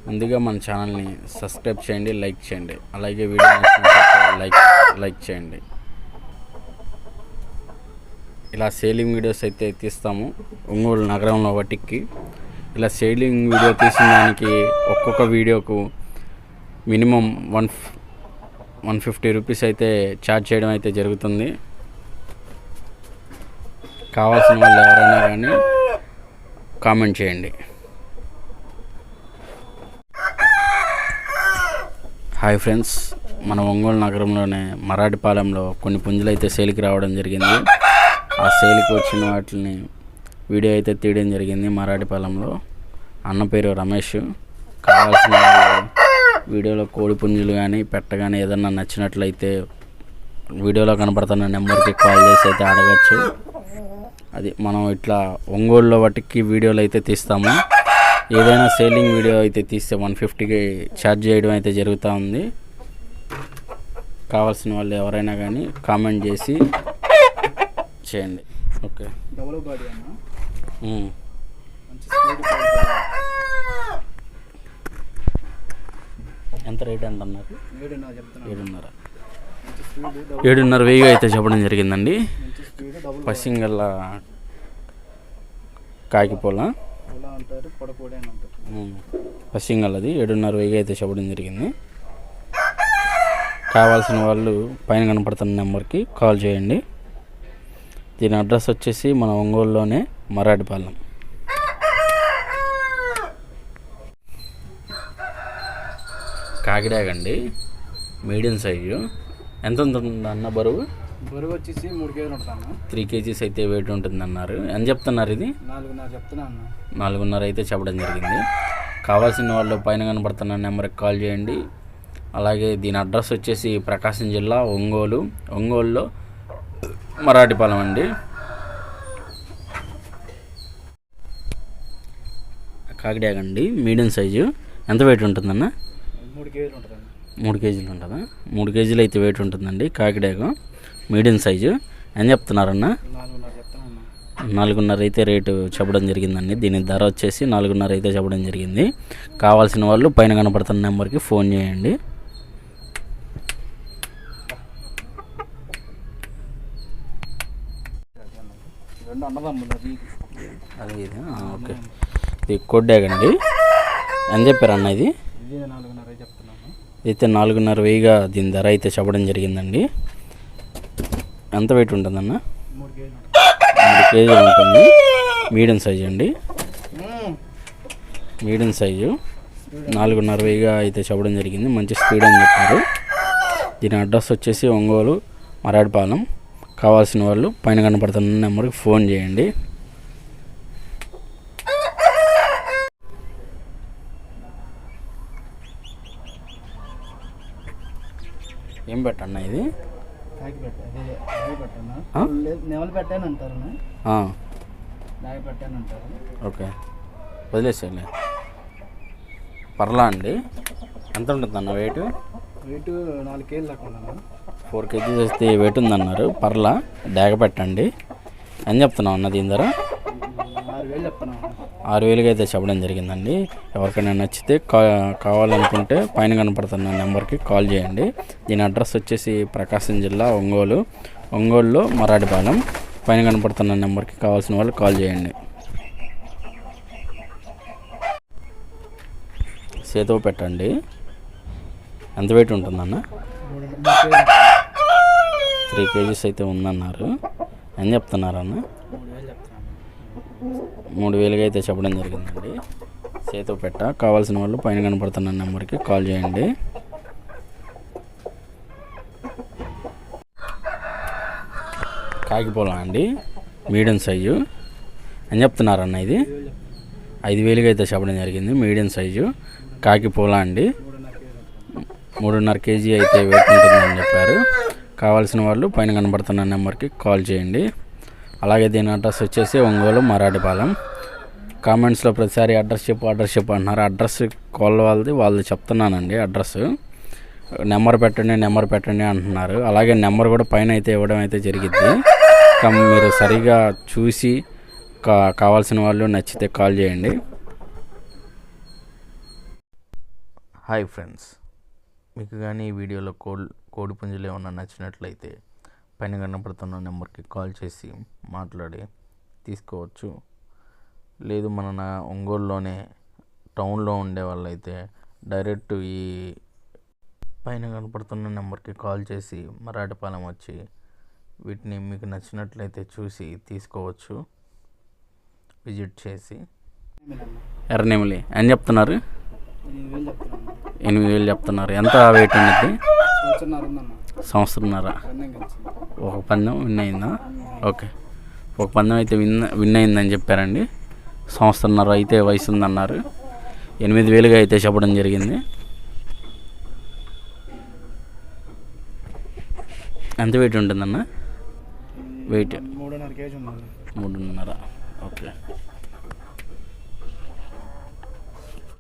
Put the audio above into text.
ముందుగా మన ఛానల్ని సబ్స్క్రైబ్ చేయండి, లైక్ చేయండి. అలాగే వీడియో నచ్చినట్లయితే లైక్ చేయండి. ఇలా సేలింగ్ వీడియోస్ అయితే తీస్తాము ఒంగోలు నగరంలో వాటికి. ఇలా సేలింగ్ వీడియో తీసిన దానికి ఒక్కొక్క వీడియోకు మినిమం 150 రూపీస్ అయితే ఛార్జ్ చేయడం అయితే జరుగుతుంది. కావాల్సిన వాళ్ళు ఎవరైనా కానీ కామెంట్ చేయండి. హాయ్ ఫ్రెండ్స్, మన ఒంగోలు నగరంలోనే మరాఠీపాలెంలో కొన్ని పుంజులు అయితే సేల్కి రావడం జరిగింది. ఆ సేల్కి వచ్చిన వాటిని వీడియో అయితే తీయడం జరిగింది. మరాఠీపాలెంలో అన్న పేరు రమేష్. కావాల్సిన వాళ్ళు వీడియోలో కోడి పుంజులు కానీ పెట్ట కానీ ఏదన్నా నచ్చినట్లయితే వీడియోలో కనపడుతున్న నెంబర్కి కాల్ చేసి అయితే అడగచ్చు. అది మనం ఇట్లా ఒంగోలులో వాటికి వీడియోలు అయితే తీస్తాము. ఏదైనా సేలింగ్ వీడియో అయితే తీస్తే 150కి ఛార్జ్ చేయడం అయితే జరుగుతూ ఉంది. కావాల్సిన వాళ్ళు ఎవరైనా కానీ కామెంట్ చేసి చేయండి. ఓకే, డబుల్ బాడీ అన్న, ఎంత రేట్ ఎంత అన్నారు? 7.5 అయితే చెప్పడం జరిగిందండి. పసింగల్ల కాకిపోల పసింగల్లది 7.5 అయితే చెప్పడం జరిగింది. కావాల్సిన వాళ్ళు పైన కనపడుతున్న నెంబర్కి కాల్ చేయండి. దీని అడ్రస్ వచ్చేసి మన ఒంగోలులోనే మరాఠీపాలెం. కాకిడాగ అండి, మీడియం సైజు. ఎంత ఉంటుంది అన్న బరువు? బరువు వచ్చేసి 3 కేజీలు ఉంటుంది. 3 కేజీస్ అయితే వెయిట్ ఉంటుంది అన్నారు. ఎంత చెప్తున్నారు? ఇది 4.5 చెప్తున్నా అన్న. 4.5 అయితే చెప్పడం జరిగింది. కావాల్సిన వాళ్ళు పైన కనపడుతున్న నెంబర్కి కాల్ చేయండి. అలాగే దీని అడ్రస్ వచ్చేసి ప్రకాశం జిల్లా ఒంగోలులో మరాఠీపాలెం అండి. కాకిడాగ అండి, మీడియం సైజు. ఎంత వెయిట్ ఉంటుందన్న? 3 కేజీలు ఉంటుంది. 3 కేజీలు ఉంటుందా? 3 కేజీలు అయితే వెయిట్ ఉంటుందండి. కాకిడాగ మీడియం సైజు. ఎంత చెప్తున్నారన్న? 4.5 చెప్తానన్నా. 4.5 అయితే రేటు చెప్పడం జరిగిందండి. దీని ధర వచ్చేసి 4.5 అయితే చెప్పడం జరిగింది. కావాల్సిన వాళ్ళు పైన కనపడుతున్న నెంబర్కి ఫోన్ చేయండి. అదే ఇది ఓకే. ఇది కొడ్డాగ అండి. ఎంత చెప్పారన్న? ఇది అయితే 4.5 దీని ధర అయితే చెప్పడం జరిగిందండి. ఎంత వెయిట్ ఉంటుందన్న? 3 కేజీలు ఉంటుంది. మీడియం సైజు అండి, మీడియం సైజు. 4.5 అయితే చెప్పడం జరిగింది. మంచి స్పీడ్ అని చెప్పారు. దీని అడ్రస్ వచ్చేసి ఒంగోలు మరాఠీపాలెం. కావాల్సిన వాళ్ళు పైన కనపడుతున్న నెంబర్కి ఫోన్ చేయండి. ఏం పెట్టన్నా ఇది? ఓకే, వదిలేసాలే. పర్లా అండి. ఎంత ఉంటుంది అన్న వెయిట్? 4 కేజీలు దాకా ఉందన్న. 4 కేజీస్ వస్తే వెయిట్ ఉందన్నారు. పర్లా డాగ పెట్టండి. ఎంత చెప్తున్నావు అన్న దీని ధర? 6,000 చెప్తున్నాను. 6,000 అయితే చెప్పడం జరిగిందండి. ఎవరికైనా నచ్చితే కావాలనుకుంటే పైన కనపడుతున్న నెంబర్కి కాల్ చేయండి. దీని అడ్రస్ వచ్చేసి ప్రకాశం జిల్లా ఒంగోలులో మరాఠీపాలెం. పైన కనపడుతున్న నెంబర్కి కావాల్సిన వాళ్ళు కాల్ చేయండి. సేతువు పెట్టండి. ఎంత వెయిట్ ఉంటుందన్న? 3 కేజీస్ అయితే ఉందన్నారు. ఎంత చెప్తున్నారన్న? 3,000 అయితే చెప్పడం జరిగిందండి. సేతువు పెట్ట. కావాల్సిన వాళ్ళు పైన కనపడుతున్న నెంబర్కి కాల్ చేయండి. కాకిపోలా అండి, మీడియం సైజు. అని చెప్తున్నారన్న? ఇది 5,000 అయితే చెప్పడం జరిగింది. మీడియం సైజు కాకిపోలా అండి. 3.5 కేజీ అయితే వెయిట్ ఉంటుందని చెప్పారు. కావాల్సిన వాళ్ళు పైన కనబడుతున్న నెంబర్కి కాల్ చేయండి. అలాగే దీని అడ్రస్ వచ్చేసి ఒంగోలు మరాఠీపాలెం. కామెంట్స్లో ప్రతిసారి అడ్రస్ చెప్పు అంటున్నారు. అడ్రస్ కాల్ వాళ్ళది చెప్తున్నానండి. అడ్రస్ నెంబర్ పెట్టండి అంటున్నారు. అలాగే నెంబర్ కూడా పైన అయితే ఇవ్వడం అయితే జరిగిద్ది. మీరు సరిగా చూసి కావాల్సిన వాళ్ళు నచ్చితే కాల్ చేయండి. హాయ్ ఫ్రెండ్స్, మీకు కానీ ఈ వీడియోలో కోడి పుంజులు ఏమన్నా నచ్చినట్లయితే పైన కనపడుతున్న నెంబర్కి కాల్ చేసి మాట్లాడి తీసుకోవచ్చు. లేదు మన ఒంగోలులోనే టౌన్లో ఉండే వాళ్ళైతే డైరెక్ట్ ఈ పైన కనపడుతున్న నెంబర్కి కాల్ చేసి మరాఠపాలెం వచ్చి వీటిని మీకు నచ్చినట్లయితే చూసి తీసుకోవచ్చు. విజిట్ చేసి. ఎర్రనెమిలి అని చెప్తున్నారు, 8,000 చెప్తున్నాను. 8,000 చెప్తున్నారు. ఎంత వెయిట్ అనేది? సంవత్సరంన్నర ఉందన్న. సంవత్సరంన్నర. రన్నింగ్ కలిసి ఒక పందెం విన్ అయిందా? ఓకే, ఒక పందెం అయితే విన్ అయిందని చెప్పారండి. సంవత్సరంన్నర అయితే వయసు ఉందన్నారు. 8,000గా అయితే చెప్పడం జరిగింది. ఎంత వెయిట్ ఉంటుందన్న? వెయిట్ 3.5 kg ఉందండి. 3.5. ఓకే.